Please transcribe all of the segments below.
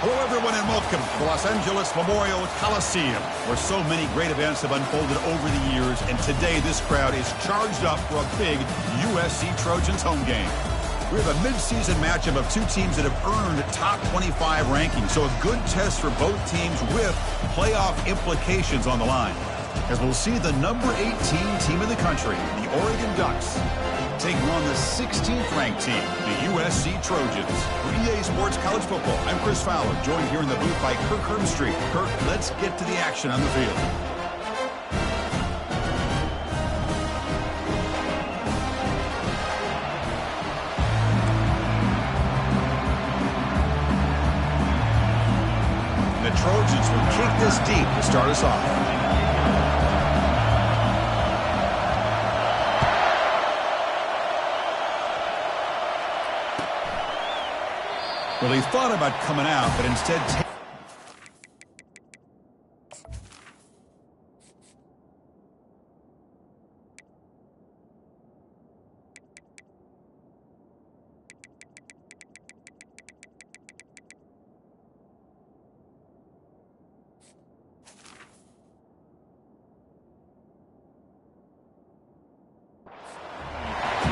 Hello, everyone, and welcome to the Los Angeles Memorial Coliseum, where so many great events have unfolded over the years, and today this crowd is charged up for a big USC Trojans home game. We have a mid-season matchup of two teams that have earned top 25 rankings, so a good test for both teams with playoff implications on the line. As we'll see the number 18 team in the country, the Oregon Ducks, taking on the 16th-ranked team, the USC Trojans. For EA Sports College Football, I'm Chris Fowler, joined here in the booth by Kirk Hermstreet. Kirk, let's get to the action on the field. The Trojans will kick this deep to start us off. Well, he thought about coming out, but instead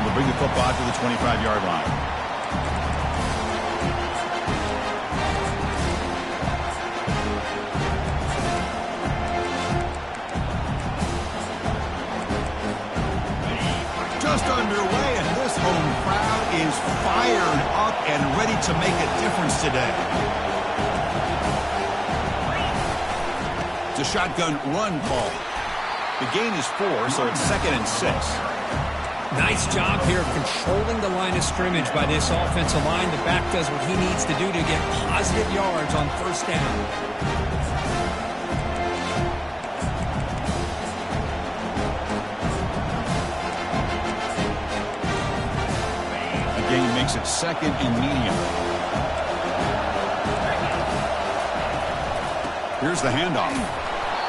we'll bring the football to the 25-yard line. Just underway, and this home crowd is fired up and ready to make a difference today. It's a shotgun run call. The gain is 4, so it's 2nd and 6. Nice job here of controlling the line of scrimmage by this offensive line. The back does what he needs to do to get positive yards on first down. Makes it 2nd and medium. Here's the handoff.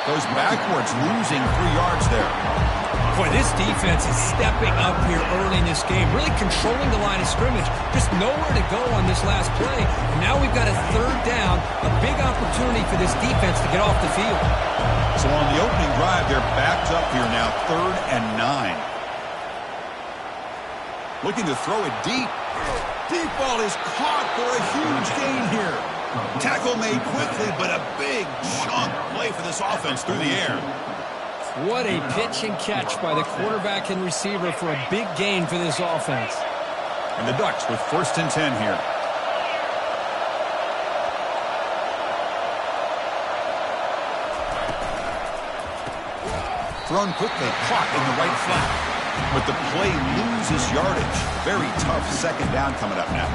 Goes backwards, losing 3 yards there. Boy, this defense is stepping up here early in this game, really controlling the line of scrimmage. Just nowhere to go on this last play. And now we've got a 3rd down, a big opportunity for this defense to get off the field. So on the opening drive, they're backed up here now, 3rd and 9. Looking to throw it deep. Deep ball is caught for a huge gain here. Tackle made quickly, but a big chunk play for this offense through the air. What a pitch and catch by the quarterback and receiver for a big gain for this offense. And the Ducks with 1st and 10 here. Thrown quickly, caught in the right flat. But the play loses yardage. Very tough 2nd down coming up now.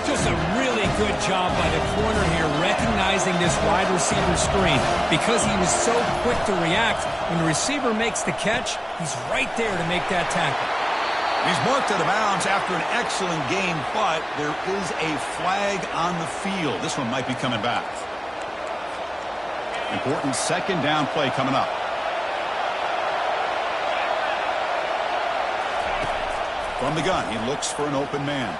Just a really good job by the corner here, recognizing this wide receiver screen. Because he was so quick to react, when the receiver makes the catch, he's right there to make that tackle. He's marked out of bounds after an excellent game, but there is a flag on the field. This one might be coming back. Important 2nd down play coming up. From the gun, he looks for an open man.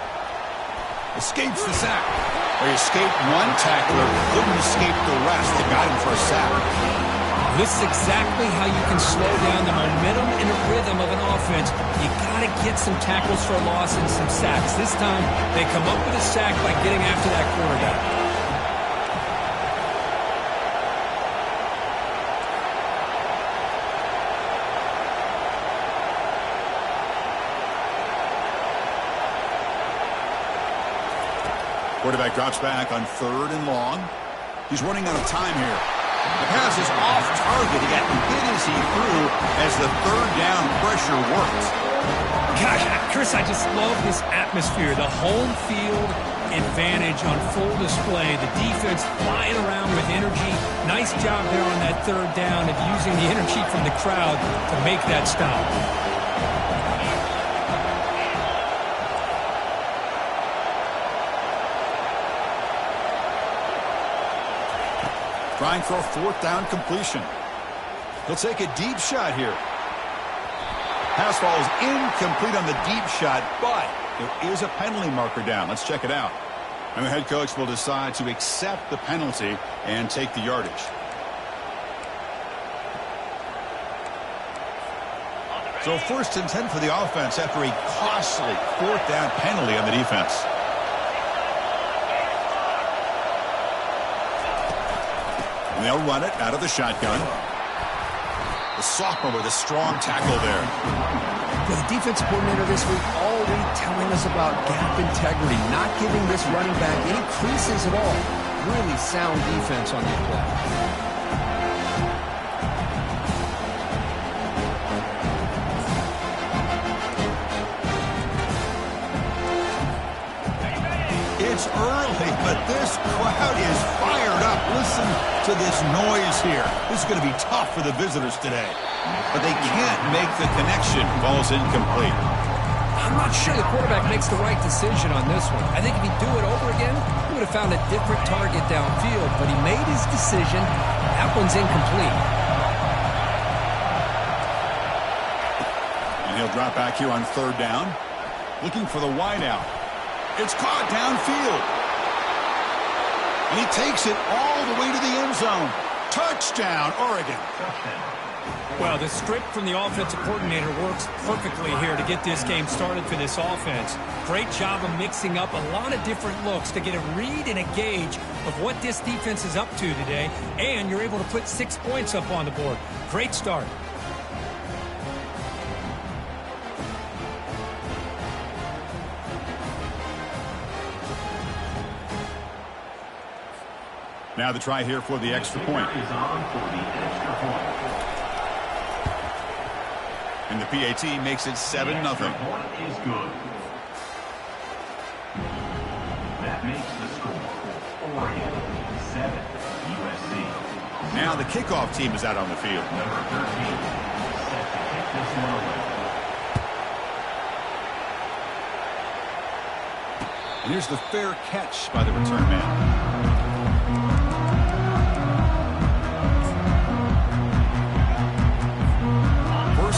Escapes the sack. They escaped one tackler, couldn't escape the rest. They got him for a sack. This is exactly how you can slow down the momentum and the rhythm of an offense. You got to get some tackles for a loss and some sacks. This time, they come up with a sack by getting after that quarterback. Quarterback drops back on 3rd and long. He's running out of time here. The pass is off target. He got hit as he threw as the 3rd down pressure worked. Gosh, Chris, I just love this atmosphere. The home field advantage on full display. The defense flying around with energy. Nice job there on that 3rd down of using the energy from the crowd to make that stop. Trying for a 4th down completion. He'll take a deep shot here. Pass falls incomplete on the deep shot, but there is a penalty marker down. Let's check it out. And the head coach will decide to accept the penalty and take the yardage. So 1st and 10 for the offense after a costly 4th down penalty on the defense. And they'll run it out of the shotgun. The sophomore with a strong tackle there. For the defense coordinator this week, all week telling us about gap integrity, not giving this running back any creases at all. Really sound defense on that play. It's early, but this crowd is fired up. Listen to this noise here. This is going to be tough for the visitors today. But they can't make the connection. Ball's incomplete. I'm not sure the quarterback makes the right decision on this one. I think if he'd do it over again, he would have found a different target downfield. But he made his decision. That one's incomplete. And he'll drop back here on 3rd down. Looking for the wide out. It's caught downfield. And he takes it all the way to the end zone. Touchdown, Oregon. Well, the script from the offensive coordinator works perfectly here to get this game started for this offense. Great job of mixing up a lot of different looks to get a read and a gauge of what this defense is up to today. And you're able to put 6 points up on the board. Great start. Now the try here for the extra point. And the PAT makes it 7-0. Is good. That makes the score Oregon 7, USC. Now the kickoff team is out on the field. Number 13 set to kick this one away. And here's the fair catch by the return man.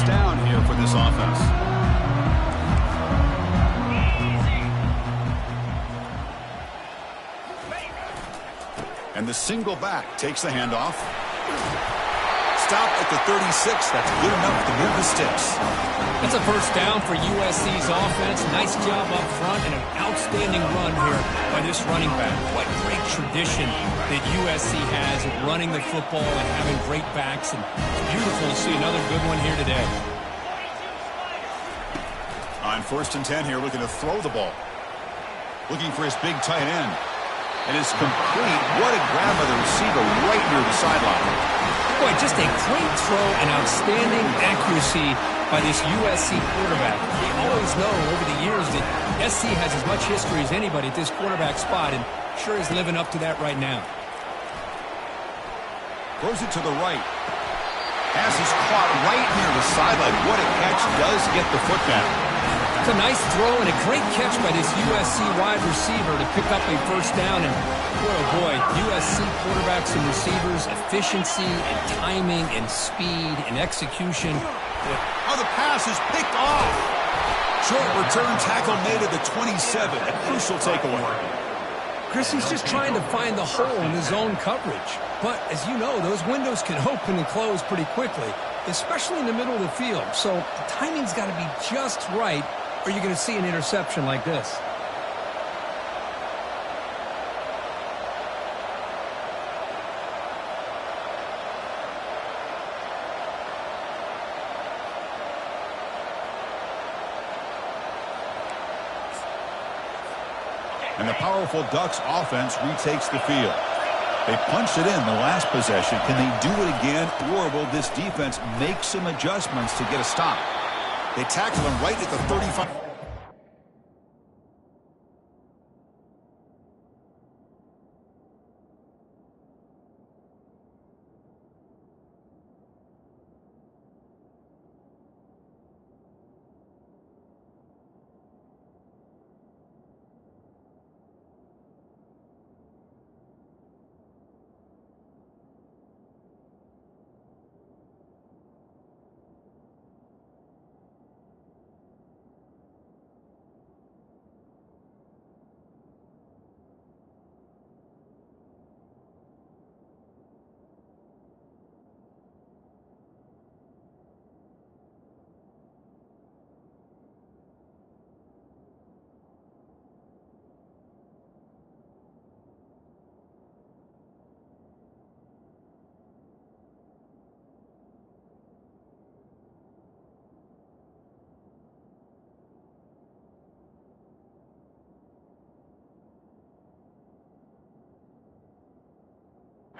Down here for this offense. And the single back takes the handoff. Stop at the 36. That's good enough to move the sticks. That's a 1st down for USC's offense. Nice job up front and an outstanding run here by this running back. What great tradition that USC has of running the football and having great backs. And it's beautiful to see another good one here today. On 1st and 10 here, looking to throw the ball. Looking for his big tight end. And it's complete. What a grab by the receiver right near the sideline. Boy, just a great throw and outstanding accuracy by this USC quarterback. We always know over the years that SC has as much history as anybody at this quarterback spot, and sure is living up to that right now. Throws it to the right. Pass is caught right near the sideline. What a catch. Does get the foot down. It's a nice throw and a great catch by this USC wide receiver to pick up a 1st down. And boy, oh boy, USC quarterbacks and receivers, efficiency and timing and speed and execution. Oh, the pass is picked off. Short return tackle made at the 27. A crucial takeaway. Chris, he's just trying to find the hole in his own coverage. But as you know, those windows can open and close pretty quickly, especially in the middle of the field. So the timing's got to be just right, or you're going to see an interception like this. And the powerful Ducks offense retakes the field. They punched it in the last possession. Can they do it again, or will this defense make some adjustments to get a stop? They tackle him right at the 35.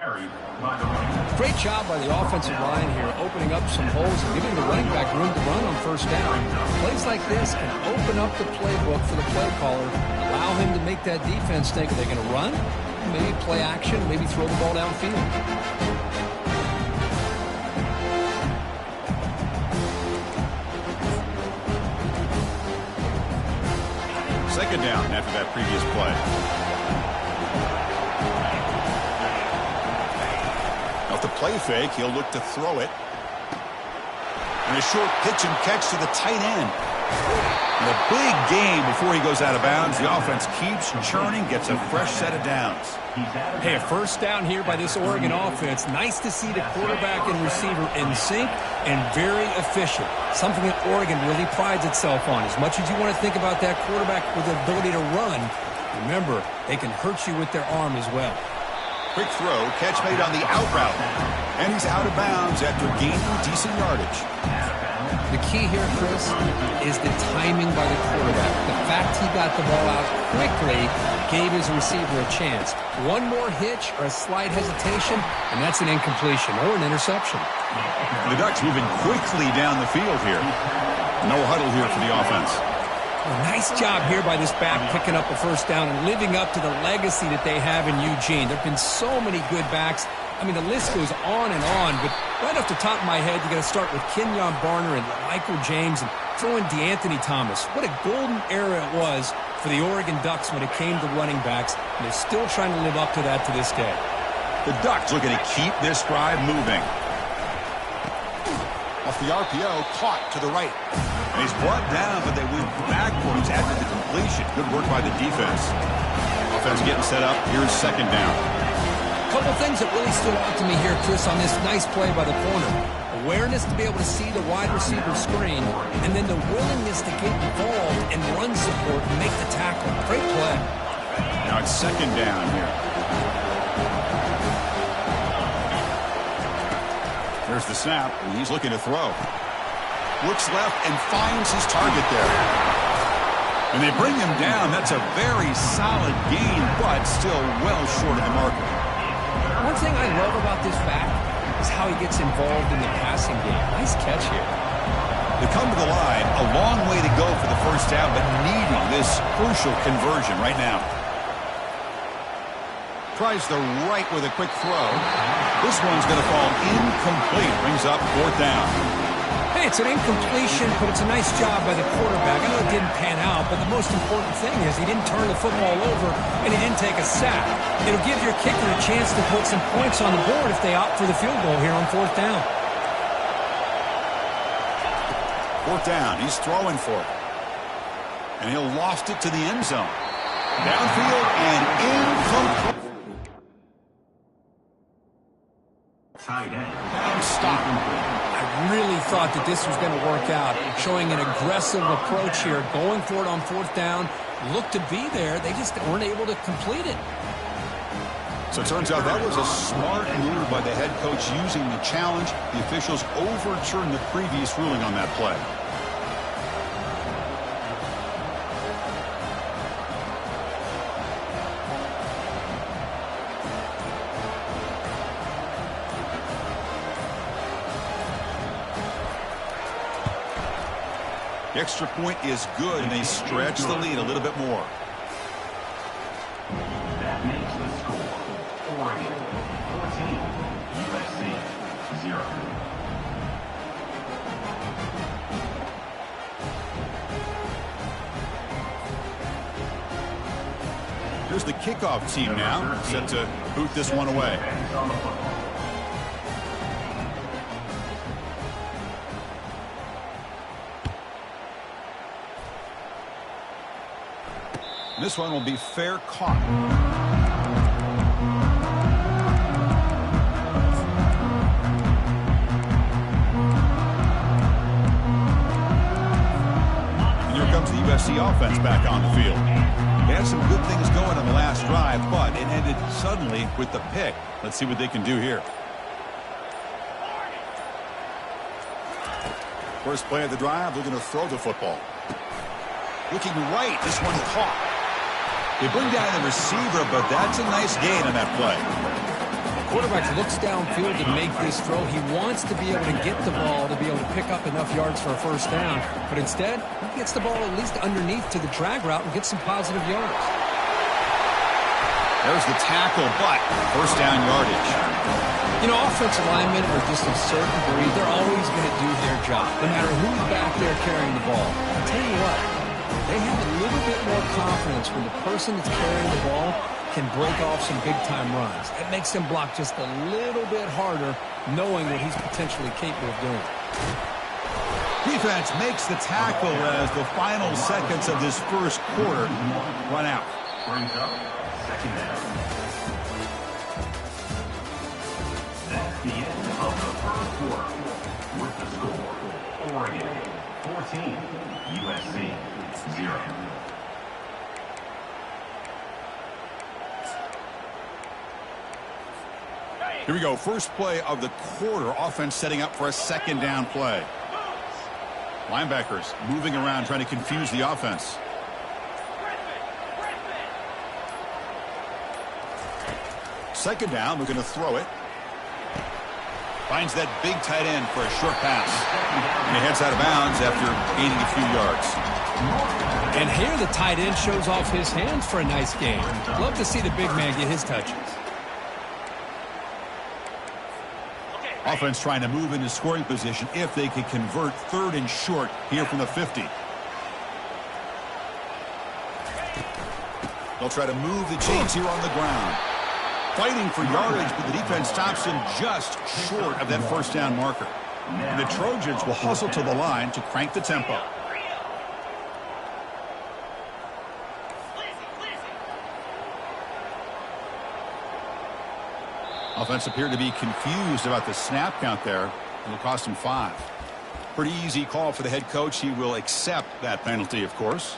carried by the running back. Great job by the offensive line here, opening up some holes and giving the running back room to run on first down. Plays like this can open up the playbook for the play caller, allow him to make that defense think, are they going to run? Maybe play action, maybe throw the ball downfield. Second down after that previous play. Off the play fake, he'll look to throw it. And a short pitch and catch to the tight end. And a big gain before he goes out of bounds. The offense keeps churning, gets a fresh set of downs. Hey, a first down here by this Oregon offense. Nice to see the quarterback and receiver in sync and very efficient. Something that Oregon really prides itself on. As much as you want to think about that quarterback with the ability to run, remember, they can hurt you with their arm as well. Quick throw, catch made on the out route. And he's out of bounds after gaining decent yardage. The key here, Chris, is the timing by the quarterback. The fact he got the ball out quickly gave his receiver a chance. One more hitch or a slight hesitation, and that's an incompletion or an interception. The Ducks moving quickly down the field here. No huddle here for the offense. Well, nice job here by this back picking up a first down and living up to the legacy that they have in Eugene. There have been so many good backs. I mean, the list goes on and on, but right off the top of my head, you got to start with Kenyon Barner and Michael James and throw in DeAnthony Thomas. What a golden era it was for the Oregon Ducks when it came to running backs, and they're still trying to live up to that to this day. The Ducks looking to keep this drive moving. Off the RPO, caught to the right. And he's brought down, but they went backwards after the completion. Good work by the defense. Offense getting set up. Here's second down. Couple things that really stood out to me here, Chris, on this nice play by the corner. Awareness to be able to see the wide receiver screen, and then the willingness to get involved and run support and make the tackle. Great play. Now it's second down here. There's the snap, and he's looking to throw. Looks left and finds his target there. And they bring him down. That's a very solid gain, but still well short of the marker. One thing I love about this back is how he gets involved in the passing game. Nice catch here. They come to the line, a long way to go for the first down, but needing this crucial conversion right now. Tries the right with a quick throw. This one's going to fall incomplete. Brings up fourth down. Hey, it's an incompletion, but it's a nice job by the quarterback. I know it didn't pan out, but the most important thing is he didn't turn the football over and he didn't take a sack. It'll give your kicker a chance to put some points on the board if they opt for the field goal here on fourth down. Fourth down. He's throwing for it. And he'll loft it to the end zone. Downfield and incomplete. Tight end. Stop. I really thought that this was going to work out, showing an aggressive approach here, going for it on fourth down, looked to be there. They just weren't able to complete it. So it turns out that was a smart move by the head coach using the challenge. The officials overturned the previous ruling on that play. The extra point is good, and they stretch the lead a little bit more. That makes the score Oregon 14, USC 0. Here's the kickoff team now, set to boot this one away. This one will be fair caught. And here comes the USC offense back on the field. They had some good things going on the last drive, but it ended suddenly with the pick. Let's see what they can do here. First play of the drive, they're going to throw the football. Looking right, this one caught. They bring down the receiver, but that's a nice gain on that play. quarterback looks downfield to make this throw. He wants to be able to get the ball to be able to pick up enough yards for a first down. But instead, he gets the ball at least underneath to the drag route and gets some positive yards. There's the tackle, but first down yardage. You know, offensive linemen are just a certain breed. They're always going to do their job, no matter who's back there carrying the ball. I'll tell you what, they have a little bit more confidence when the person that's carrying the ball can break off some big-time runs. It makes them block just a little bit harder, knowing what he's potentially capable of doing. Defense makes the tackle as the final seconds of this first quarter run out. Brings up second down. That's the end of the first quarter. With the score, Oregon 14, USC 0. Here we go. First play of the quarter. Offense setting up for a second down play. Linebackers moving around trying to confuse the offense. Second down. We're going to throw it. Finds that big tight end for a short pass. And he heads out of bounds after gaining a few yards. And here the tight end shows off his hands for a nice game. Love to see the big man get his touches. Offense trying to move into scoring position if they could convert third and short here from the 50. They'll try to move the chains here on the ground. Fighting for yardage, but the defense stops him just short of that first down marker. And the Trojans will hustle to the line to crank the tempo. Offense appeared to be confused about the snap count there. It'll cost him 5. Pretty easy call for the head coach. He will accept that penalty, of course.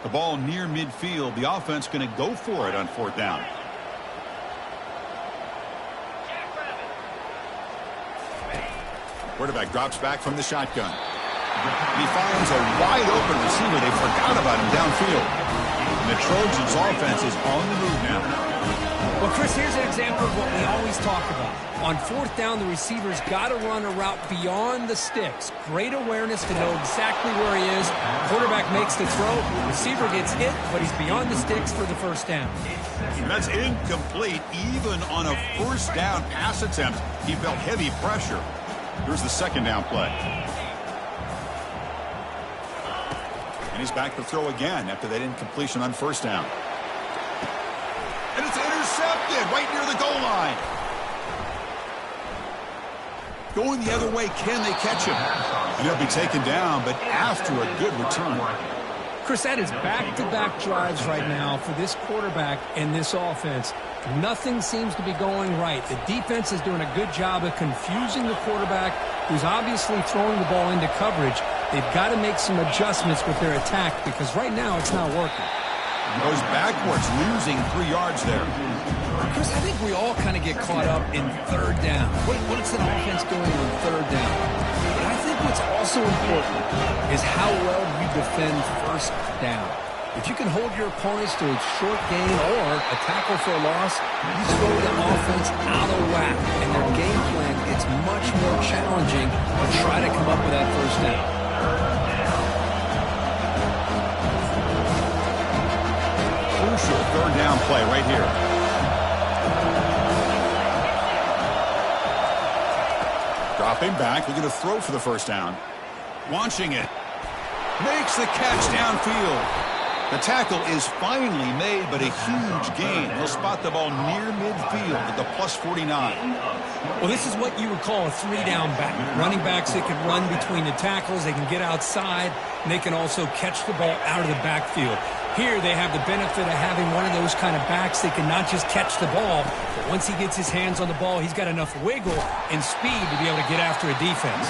The ball near midfield. The offense going to go for it on fourth down. Quarterback drops back from the shotgun. He finds a wide-open receiver. They forgot about him downfield. And the Trojans' offense is on the move now. Well, Chris, here's an example of what we always talk about. On fourth down, the receiver's got to run a route beyond the sticks. Great awareness to know exactly where he is. Quarterback makes the throw. Receiver gets hit, but he's beyond the sticks for the first down. And that's incomplete. Even on a first down pass attempt, he felt heavy pressure. Here's the second down play. And he's back to throw again after that incompletion on first down. And it's intercepted right near the goal line. Going the other way, can they catch him? And he'll be taken down, but after a good return. Chris, that is back-to-back drives right now for this quarterback and this offense. Nothing seems to be going right. The defense is doing a good job of confusing the quarterback, who's obviously throwing the ball into coverage. They've got to make some adjustments with their attack because right now it's not working. Goes backwards, losing 3 yards there. Chris, I think we all kind of get caught up in third down. What's an offense doing on third down? But I think what's also important is how well you defend first down. If you can hold your opponents to a short gain or a tackle for a loss, you throw the offense out of whack, and their game plan gets much more challenging to try to come up with that first down. Crucial third down play right here. Dropping back, looking to throw for the first down. Launching it. Makes the catch downfield. The tackle is finally made, but a huge gain. He'll spot the ball near midfield at the plus 49. Well, this is what you would call a three-down back. Running backs that can run between the tackles, they can get outside, and they can also catch the ball out of the backfield. Here they have the benefit of having one of those kind of backs that can not just catch the ball, but once he gets his hands on the ball, he's got enough wiggle and speed to be able to get after a defense.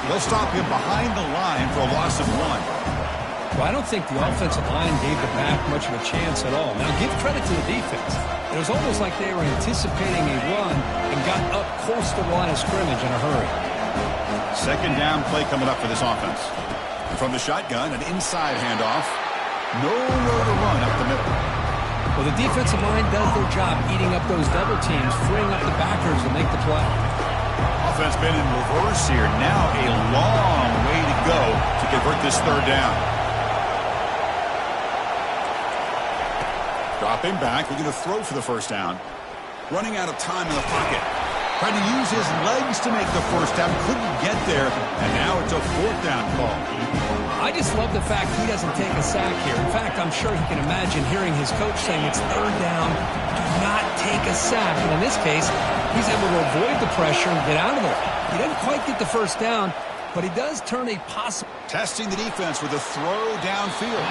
They'll stop him behind the line for a loss of 1. Well, I don't think the offensive line gave the back much of a chance at all. Now, give credit to the defense. It was almost like they were anticipating a run and got up close to the line of scrimmage in a hurry. Second down play coming up for this offense. From the shotgun, an inside handoff. Nowhere to run up the middle. Well, the defensive line does their job eating up those double teams, freeing up the backers to make the play. Offense been in reverse here. Now a long way to go to convert this third down. Dropping back, looking to throw for the first down. Running out of time in the pocket. Trying to use his legs to make the first down. Couldn't get there, and now it's a fourth down call. I just love the fact he doesn't take a sack here. In fact, I'm sure he can imagine hearing his coach saying it's third down, do not take a sack. And in this case, he's able to avoid the pressure and get out of there. He doesn't quite get the first down, but he does turn a possible... Testing the defense with a throw downfield.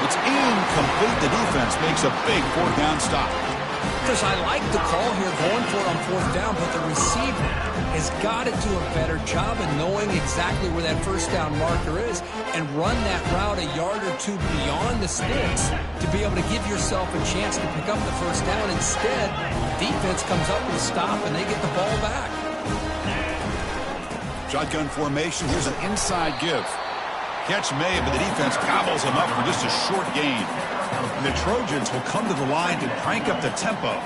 It's incomplete. The defense makes a big fourth down stop. Chris, I like the call here going for it on fourth down, but the receiver has got to do a better job of knowing exactly where that first down marker is and run that route a yard or two beyond the sticks to be able to give yourself a chance to pick up the first down. Instead, defense comes up with a stop and they get the ball back. Shotgun formation. Here's an inside give. Catch made, but the defense gobbles him up for just a short gain. And the Trojans will come to the line to crank up the tempo.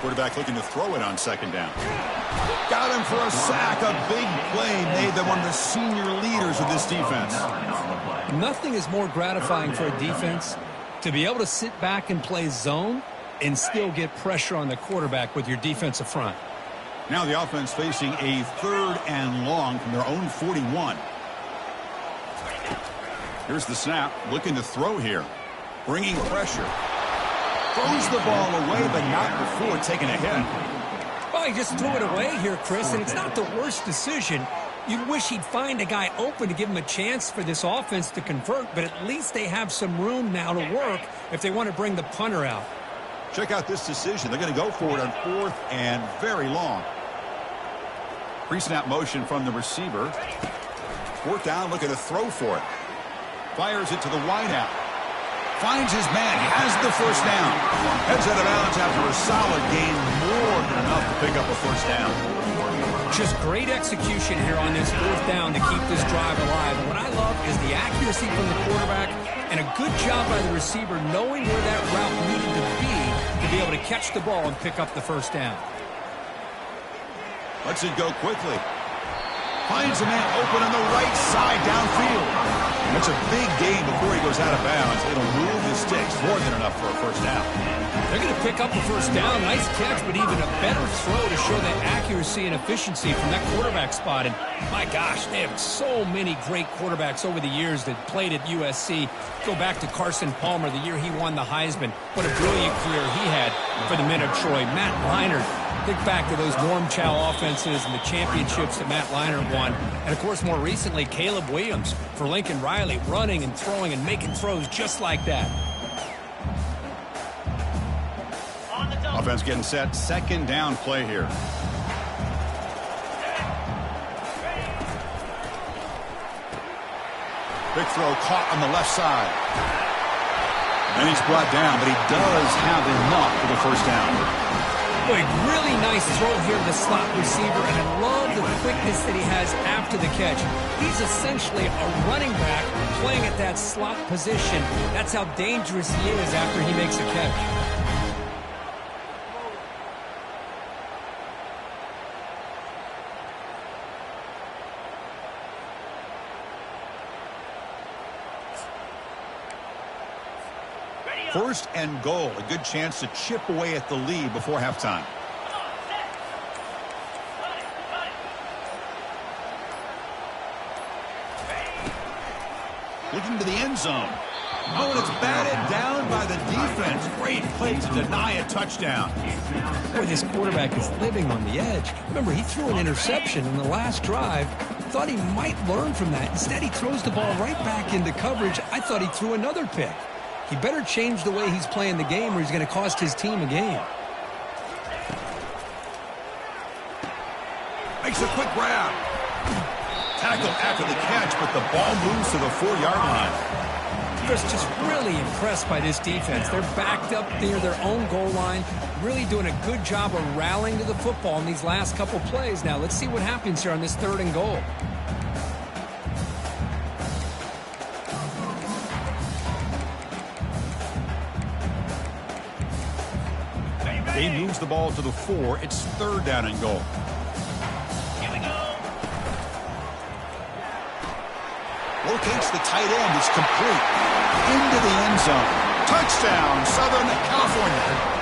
Quarterback looking to throw it on second down. Got him for a sack. A big play made them one of the senior leaders of this defense. Nothing is more gratifying for a defense to be able to sit back and play zone and still get pressure on the quarterback with your defensive front. Now the offense facing a third and long from their own 41. Here's the snap, looking to throw here. Bringing pressure. Throws the ball away, but not before taking a hit. Well, he just threw it away here, Chris, and it's not the worst decision. You'd wish he'd find a guy open to give him a chance for this offense to convert, but at least they have some room now to work if they want to bring the punter out. Check out this decision. They're going to go for it on fourth and very long. Pre-snap motion from the receiver. Fourth down, looking to throw for it. Fires it to the wideout. Finds his man, has the first down. Heads out of bounds after a solid gain, more than enough to pick up a first down. Just great execution here on this fourth down to keep this drive alive. And what I love is the accuracy from the quarterback and a good job by the receiver knowing where that route needed to be able to catch the ball and pick up the first down. Lets it go quickly. Finds a man open on the right side downfield. That's a big gain before he goes out of bounds. It'll move the sticks, more than enough for a first down. They're going to pick up the first down. Nice catch, but even a better throw to show that accuracy and efficiency from that quarterback spot. And my gosh, they have so many great quarterbacks over the years that played at USC. Go back to Carson Palmer, the year he won the Heisman. What a brilliant career he had for the men of Troy. Matt Leinart. Think back to those Norm Chow offenses and the championships that Matt Leinart won. And, of course, more recently, Caleb Williams for Lincoln Riley, running and throwing and making throws just like that. Offense getting set. Second down play here. Big throw caught on the left side. And he's brought down, but he does have enough for the first down. Boy, really nice throw here to the slot receiver, and I love the quickness that he has after the catch. He's essentially a running back playing at that slot position. That's how dangerous he is after he makes a catch. First and goal, a good chance to chip away at the lead before halftime. Looking to the end zone. Oh, and it's batted down by the defense. Great play to deny a touchdown. Boy, this quarterback is living on the edge. Remember, he threw an interception in the last drive. Thought he might learn from that. Instead, he throws the ball right back into coverage. I thought he threw another pick. He better change the way he's playing the game or he's going to cost his team a game. Makes a quick grab. Tackle after the catch, but the ball moves to the 4-yard line. Chris, just really impressed by this defense. They're backed up near their own goal line, really doing a good job of rallying to the football in these last couple plays. Now, let's see what happens here on this third and goal. He moves the ball to the 4. It's 3rd down and goal. Here we go. Locates the tight end. It's complete. Into the end zone. Touchdown, Southern California.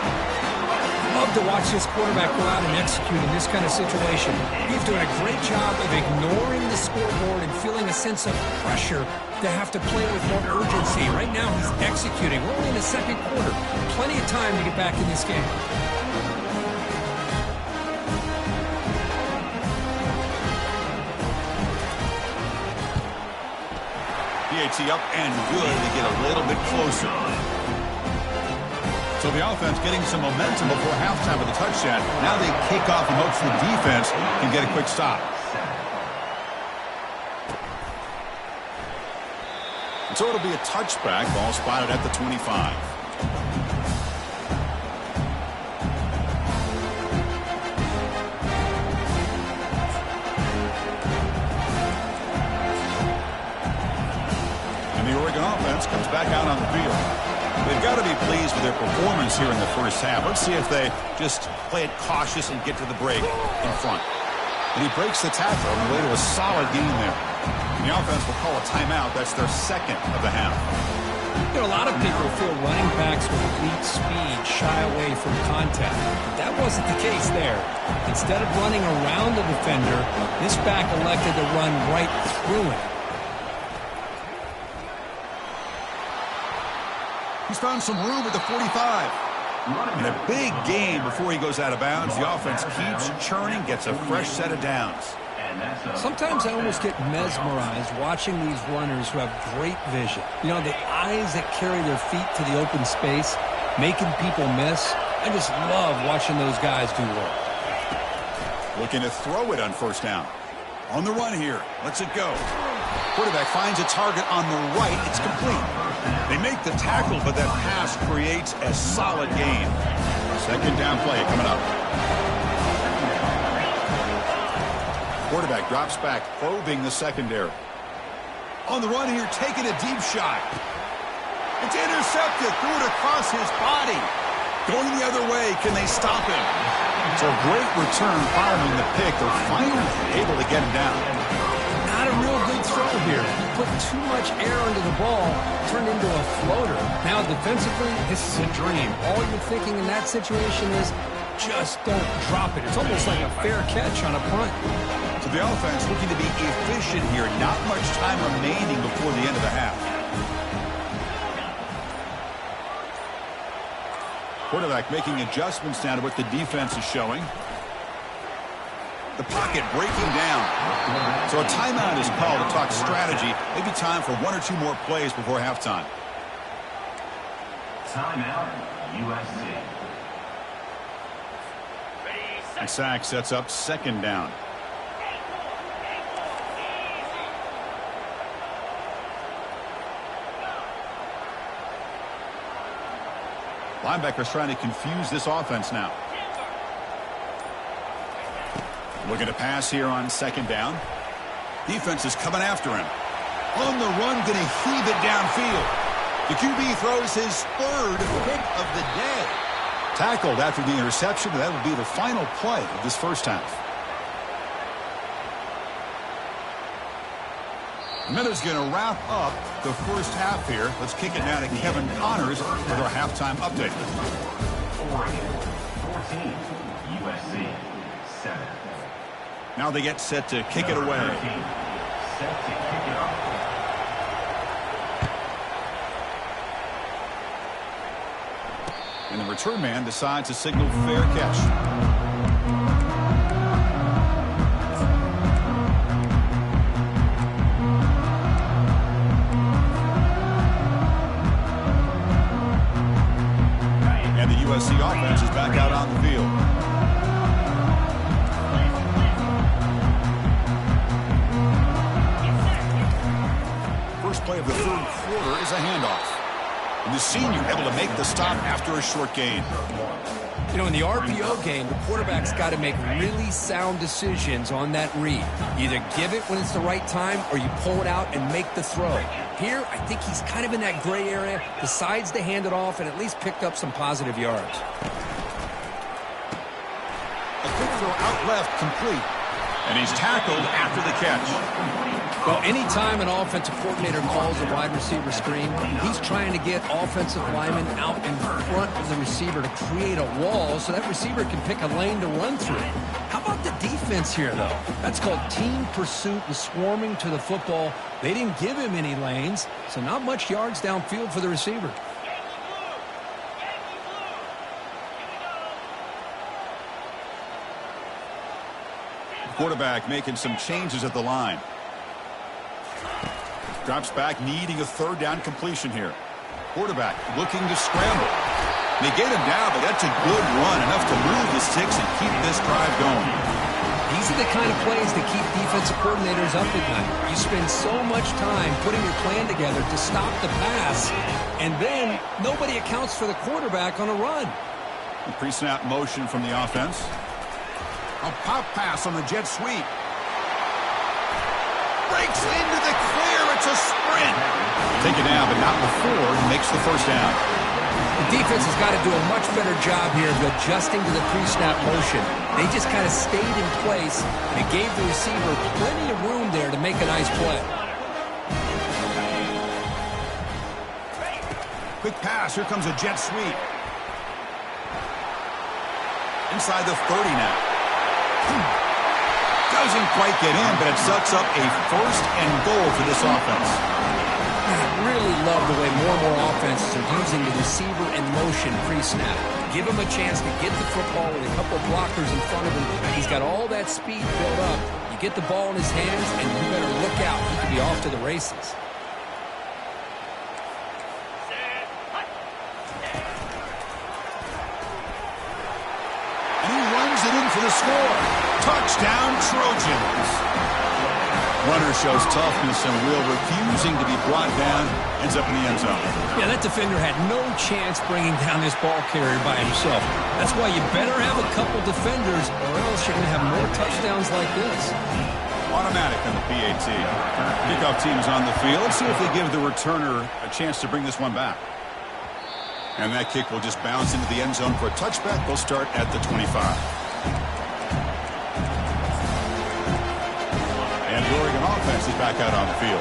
Love to watch this quarterback go out and execute in this kind of situation. He's doing a great job of ignoring the scoreboard and feeling a sense of pressure to have to play with more urgency. Right now, he's executing. We're only in the second quarter. Plenty of time to get back in this game. PAT up and good to get a little bit closer. So the offense getting some momentum before halftime with a touchdown. Now they kick off and hopes the defense can get a quick stop. So it'll be a touchback. Ball spotted at the 25. And the Oregon offense comes back out on the field. They've got to be pleased with their performance here in the first half. Let's see if they just play it cautious and get to the break in front. And he breaks the tackle on the way to a solid gain there. And the offense will call a timeout. That's their second of the half. You know, a lot of people feel running backs with elite speed shy away from contact. That wasn't the case there. Instead of running around the defender, this back elected to run right through him. He's found some room at the 45. And a big gain before he goes out of bounds. The offense keeps churning, gets a fresh set of downs. Sometimes I almost get mesmerized watching these runners who have great vision. You know, the eyes that carry their feet to the open space, making people miss. I just love watching those guys do work. Looking to throw it on first down. On the run here. Lets it go. Quarterback finds a target on the right. It's complete. They make the tackle, but that pass creates a solid gain. Second down play coming up. Quarterback drops back, probing the secondary. On the run here, taking a deep shot. It's intercepted, threw it across his body. Going the other way, can they stop him? So a great return following the pick. They're finally able to get him down. Not a real good throw here. Put too much air under the ball, turned into a floater. Now defensively, this is a dream. All you're thinking in that situation is just don't drop it. It's almost like a fair catch on a punt. So the offense looking to be efficient here. Not much time remaining before the end of the half. Quarterback making adjustments now to what the defense is showing. The pocket breaking down. So a timeout is called to talk strategy. Maybe time for 1 or 2 more plays before halftime. Timeout, USC. And Sack sets up second down. Linebackers trying to confuse this offense now. Looking to pass here on second down. Defense is coming after him. On the run, going to heave it downfield. The QB throws his third pick of the day. Tackled after the interception, and that will be the final play of this first half. Minutes going to wrap up the first half here. Let's kick it now to Kevin Connors with our halftime update. Oregon, 14. USC, 7. Now they get set to kick it away. Set to kick it off. And the return man decides to signal fair catch. And the USC offense is back out on the field. First play of the third quarter is a handoff. And the senior able to make the stop after a short gain. You know, in the RPO game, the quarterback's got to make really sound decisions on that read. Either give it when it's the right time or you pull it out and make the throw. Here, I think he's kind of in that gray area, decides to hand it off and at least picked up some positive yards. A quick throw out left, complete. And he's tackled after the catch. Well, anytime an offensive coordinator calls a wide receiver screen, he's trying to get offensive linemen out in front of the receiver to create a wall so that receiver can pick a lane to run through. How about the defense here, though? That's called team pursuit and swarming to the football. They didn't give him any lanes, so not much yards downfield for the receiver. Quarterback making some changes at the line. Drops back, needing a third down completion here. Quarterback looking to scramble. They get him down, but that's a good run, enough to move the sticks and keep this drive going. These are the kind of plays that keep defensive coordinators up at night. You spend so much time putting your plan together to stop the pass, and then nobody accounts for the quarterback on a run. Pre-snap motion from the offense. A pop pass on the jet sweep. Breaks into the clear. It's a sprint. Take it down, but not before he makes the first down. The defense has got to do a much better job here of adjusting to the pre-snap motion. They just kind of stayed in place. They gave the receiver plenty of room there to make a nice play. Quick pass. Here comes a jet sweep. Inside the 30 now. Doesn't quite get in, but it sets up a first and goal for this offense. I really love the way more and more offenses are using the receiver in motion pre-snap. Give him a chance to get the football with a couple of blockers in front of him. He's got all that speed built up. You get the ball in his hands, and you better look out. He could be off to the races. It in for the score. Touchdown, Trojans. Runner shows toughness and will, refusing to be brought down, ends up in the end zone. Yeah, that defender had no chance bringing down this ball carrier by himself. That's why you better have a couple defenders, or else you're going to have more touchdowns like this. Automatic on the PAT. Kickoff team's on the field. Let's see if they give the returner a chance to bring this one back. And that kick will just bounce into the end zone for a touchback. They'll start at the 25. And the Oregon offense is back out on the field.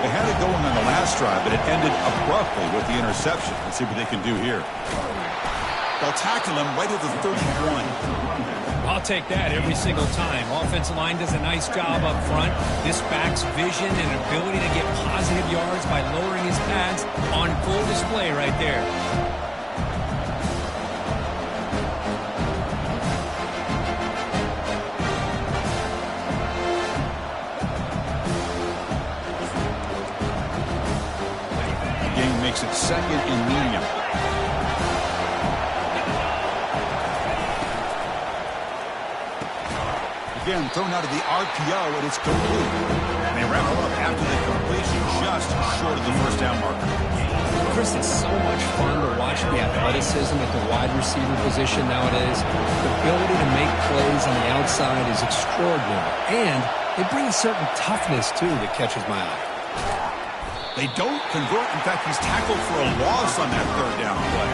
They had it going on the last drive, but it ended abruptly with the interception. Let's see what they can do here. They'll tackle him right at the 31. I'll take that every single time. Offensive line does a nice job up front. This back's vision and ability to get positive yards by lowering his pads on full display right there. Makes it second and medium. Again, thrown out of the RPO, and it's complete. And they wrap it up after the completion, just short of the first down marker. Chris, it's so much fun to watch the athleticism at the wide receiver position nowadays. The ability to make plays on the outside is extraordinary. And they bring a certain toughness, too, that catches my eye. They don't convert. In fact, he's tackled for a loss on that third down play.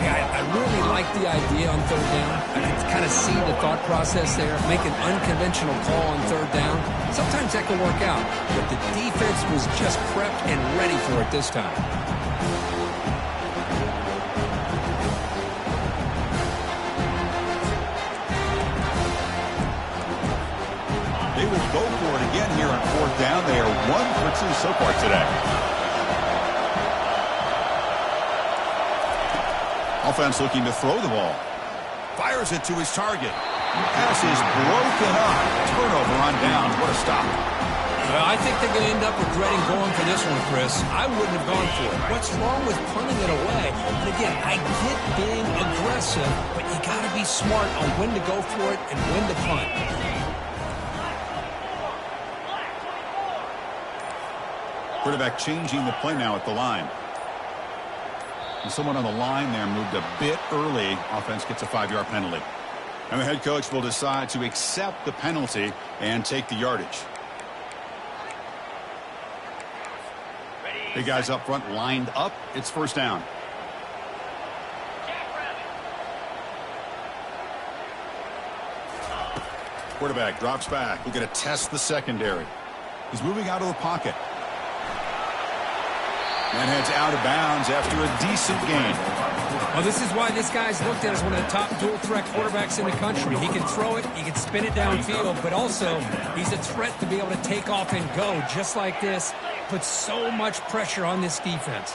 Yeah, I really like the idea on third down. I can kind of see the thought process there. Make an unconventional call on third down. Sometimes that can work out. But the defense was just prepped and ready for it this time. They will go for it again here on fourth down. They are 1 for 2 so far today. Offense looking to throw the ball. Fires it to his target. Pass is broken up. Turnover on down. What a stop. Well, I think they're going to end up regretting going for this one, Chris. I wouldn't have gone for it. What's wrong with punting it away? And again, I get being aggressive, but you got to be smart on when to go for it and when to punt. Quarterback changing the play now at the line. And someone on the line there moved a bit early. Offense gets a 5-yard penalty. And the head coach will decide to accept the penalty and take the yardage. Big guys up front lined up. It's first down. Quarterback drops back. We're going to test the secondary. He's moving out of the pocket. And heads out of bounds after a decent gain. Well, this is why this guy's looked at as one of the top dual-threat quarterbacks in the country. He can throw it, he can spin it downfield, but also he's a threat to be able to take off and go just like this. Puts so much pressure on this defense.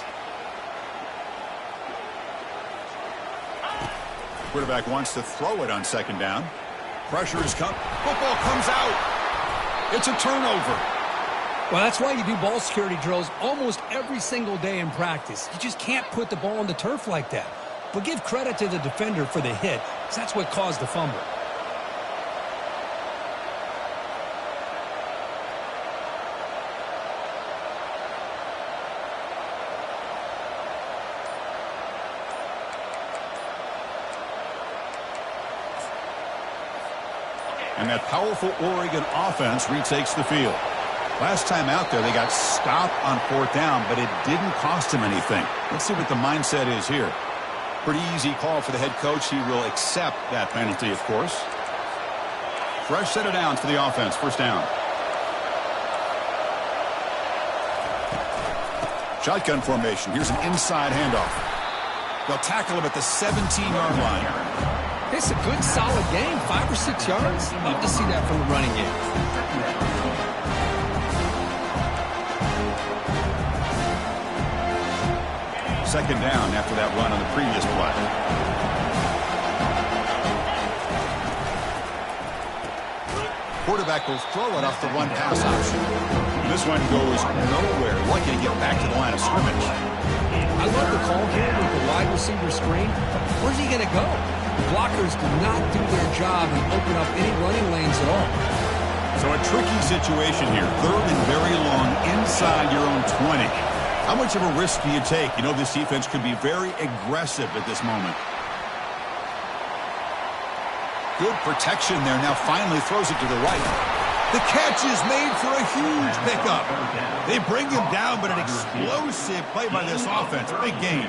Quarterback wants to throw it on second down. Pressure is coming. Football comes out. It's a turnover. Well, that's why you do ball security drills almost every single day in practice. You just can't put the ball on the turf like that. But give credit to the defender for the hit, because that's what caused the fumble. And that powerful Oregon offense retakes the field. Last time out there, they got stopped on fourth down, but it didn't cost him anything. Let's see what the mindset is here. Pretty easy call for the head coach. He will accept that penalty, of course. Fresh set of downs for the offense. First down. Shotgun formation. Here's an inside handoff. They'll tackle him at the 17-yard line. It's a good, solid game. 5 or 6 yards. Love to see that from the running game. Second down after that run on the previous play. Quarterback will throw it off the one pass option. This one goes nowhere. Lucky to get back to the line of scrimmage. I love the call here with the wide receiver screen. Where's he going to go? The blockers do not do their job and open up any running lanes at all. So a tricky situation here. Third and very long inside your own 20. How much of a risk do you take? You know this defense could be very aggressive at this moment. Good protection there. Now finally throws it to the right. The catch is made for a huge pickup. They bring him down, but an explosive play by this offense. Big game.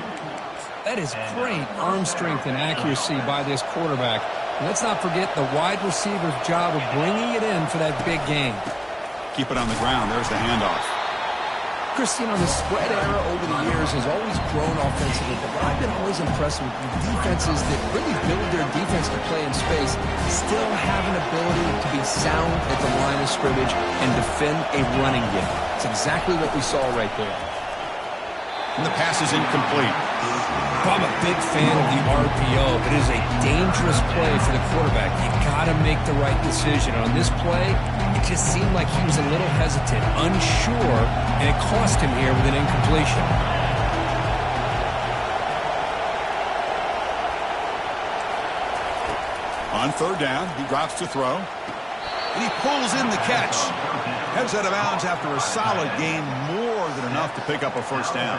That is great arm strength and accuracy by this quarterback. And let's not forget the wide receiver's job of bringing it in for that big gain. Keep it on the ground. There's the handoff. Christine, the spread era over the years has always grown offensively, but what I've been always impressed with defenses that really build their defense to play in space still have an ability to be sound at the line of scrimmage and defend a running game. It's exactly what we saw right there. And the pass is incomplete. I'm a big fan of the RPO, but it is a dangerous play for the quarterback. You got to make the right decision. On this play, it just seemed like he was a little hesitant, unsure, and it cost him here with an incompletion. On third down, he drops to throw. And he pulls in the catch. Heads out of bounds after a solid gain, more than enough to pick up a first down.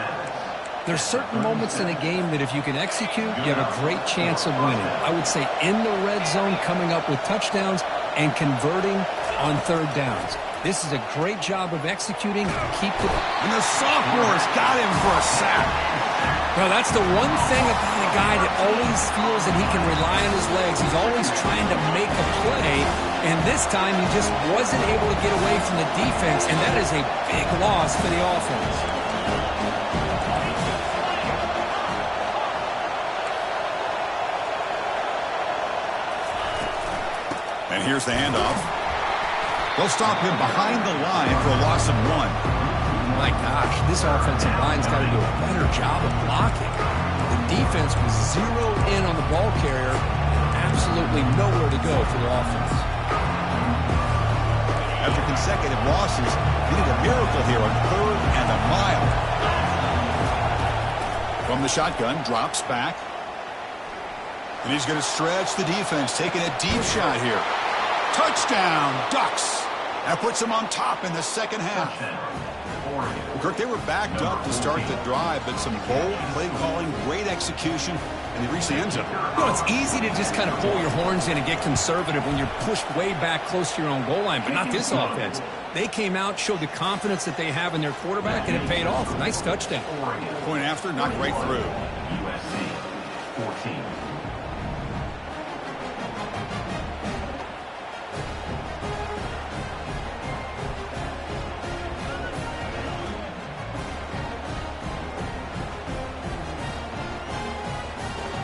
There's certain moments in a game that if you can execute, you have a great chance of winning. I would say in the red zone, coming up with touchdowns and converting on third downs. This is a great job of executing. Keep it. And the sophomore's got him for a sack. Well, that's the one thing about a guy that always feels that he can rely on his legs. He's always trying to make a play, and this time he just wasn't able to get away from the defense, and that is a big loss for the offense. And here's the handoff. They'll stop him behind the line for a loss of 1. My gosh, this offensive line's got to do a better job of blocking. The defense was zeroed in on the ball carrier and absolutely nowhere to go for the offense. After consecutive losses, he needed a miracle here on third and a mile. From the shotgun, drops back. And he's going to stretch the defense, taking a deep shot here. Touchdown, Ducks. That puts them on top in the second half. Kirk, they were backed up to start the drive, but some bold play calling, great execution, and they reached the end zone. Well, it's easy to just kind of pull your horns in and get conservative when you're pushed way back close to your own goal line, but not this offense. They came out, showed the confidence that they have in their quarterback, and it paid off. Nice touchdown. Point after, knocked right through. USC 14.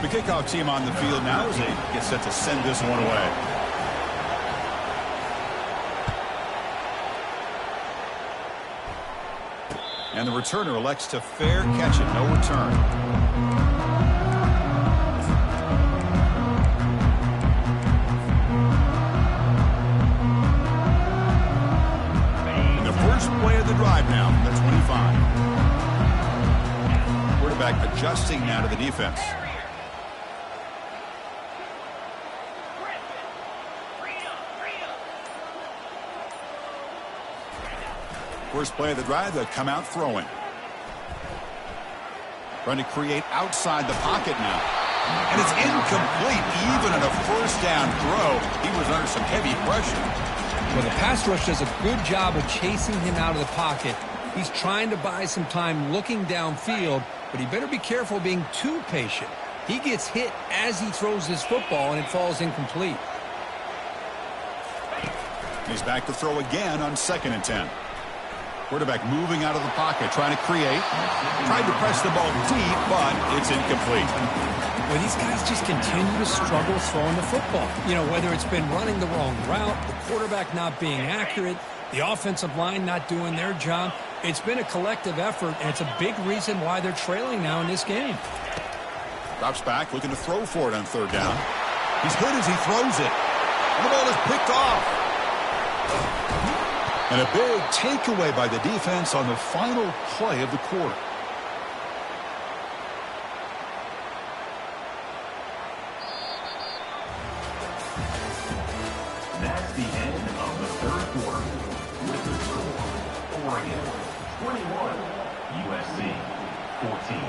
The kickoff team on the field now as they get set to send this one away. And the returner elects to fair catch it. No return. The first play of the drive now from the 25. Quarterback adjusting now to the defense. First play of the drive, they'll come out throwing. Trying to create outside the pocket now. And it's incomplete. Even on a first down throw, he was under some heavy pressure. Well, the pass rush does a good job of chasing him out of the pocket. He's trying to buy some time looking downfield, but he better be careful being too patient. He gets hit as he throws this football, and it falls incomplete. He's back to throw again on 2nd and 10. Quarterback moving out of the pocket, trying to create. Tried to press the ball deep, but it's incomplete. Well, these guys just continue to struggle throwing the football. You know, whether it's been running the wrong route, the quarterback not being accurate, the offensive line not doing their job. It's been a collective effort, and it's a big reason why they're trailing now in this game. Drops back, looking to throw for it on 3rd down. He's hit as he throws it. And the ball is picked off. And a big takeaway by the defense on the final play of the quarter. That's the end of the 3rd quarter. With the score, Oregon 21, USC 14.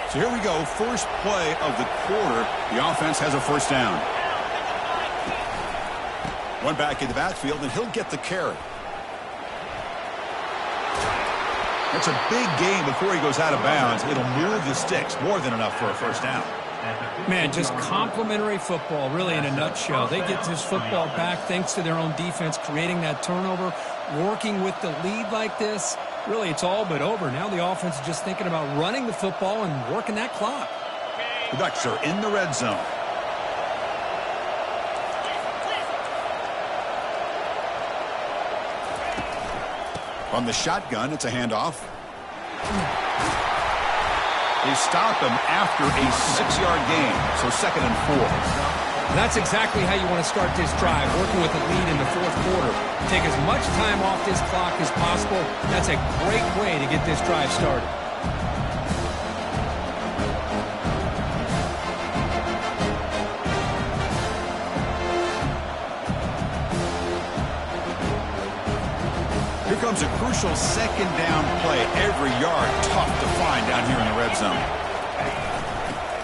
So here we go, first play of the quarter. The offense has a first down. One back in the backfield, and he'll get the carry. That's a big gain before he goes out of bounds. It'll move the sticks, more than enough for a first down. Man, just complimentary football, really, in a nutshell. They get this football back thanks to their own defense, creating that turnover, working with the lead like this. Really, it's all but over. Now the offense is just thinking about running the football and working that clock. The Ducks are in the red zone. From the shotgun, it's a handoff. They stop him after a 6-yard gain, so 2nd and 4. That's exactly how you want to start this drive, working with a lead in the 4th quarter. Take as much time off this clock as possible. That's a great way to get this drive started. Here comes a crucial 2nd down play. Every yard tough to find down here in the red zone.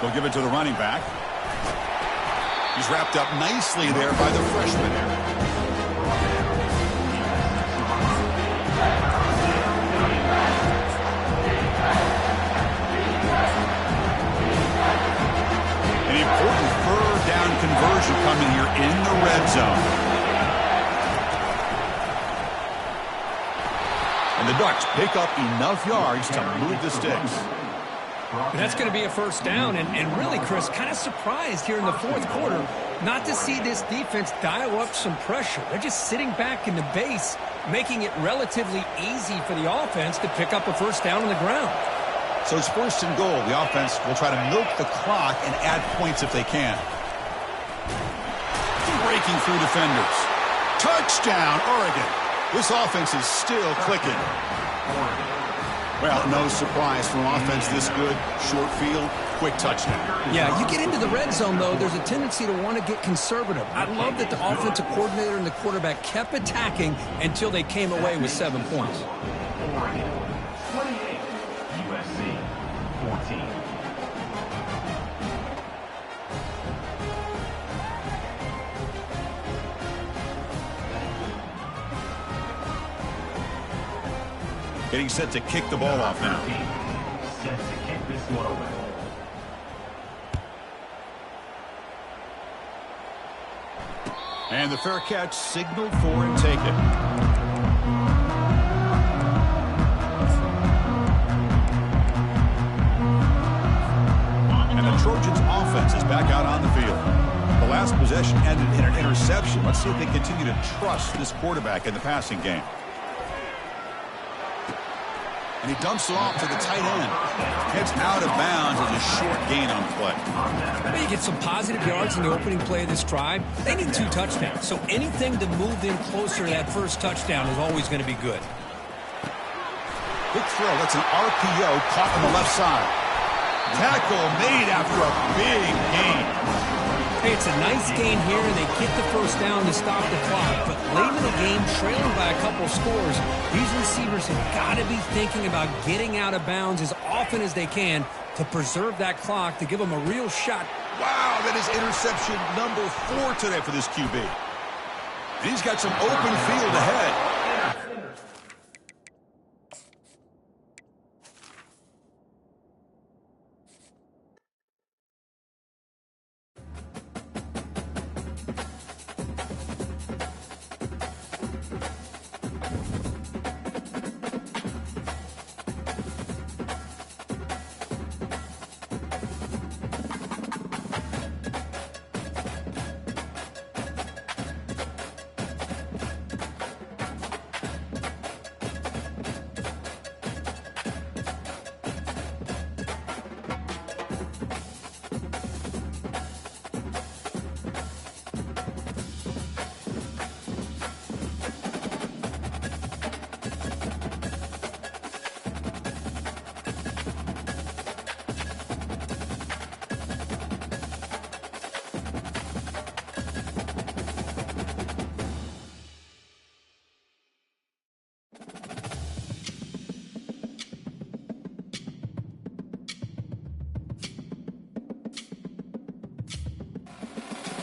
They'll give it to the running back. He's wrapped up nicely there by the freshman. An important 3rd down conversion coming here in the red zone. And the Ducks pick up enough yards to move the sticks. That's going to be a first down, and really, Chris, kind of surprised here in the 4th quarter not to see this defense dial up some pressure. They're just sitting back in the base, making it relatively easy for the offense to pick up a first down on the ground. So it's 1st and goal. The offense will try to milk the clock and add points if they can. Breaking through defenders. Touchdown, Oregon. This offense is still clicking. Well, no surprise from an offense this good. Short field, quick touchdown. Yeah, you get into the red zone, though, there's a tendency to want to get conservative. I love that the offensive coordinator and the quarterback kept attacking until they came away with 7 points. Oregon 28, USC 14. Getting set to kick the ball off now. Set to kick this one away. And the fair catch signaled for and taken. interception. Let's see if they continue to trust this quarterback in the passing game. And he dumps it off to the tight end. Heads out of bounds as a short gain on play. Well, you get some positive yards in the opening play of this drive. They need 2 touchdowns, so anything to move them closer to that first touchdown is always going to be good. Quick throw. That's an RPO caught on the left side. Tackle made after a big gain. Hey, it's a nice gain here, and they get the first down to stop the clock. But late in the game, trailing by a couple scores, these receivers have got to be thinking about getting out of bounds as often as they can to preserve that clock, to give them a real shot. Wow, that is interception number 4 today for this QB. And he's got some open field ahead.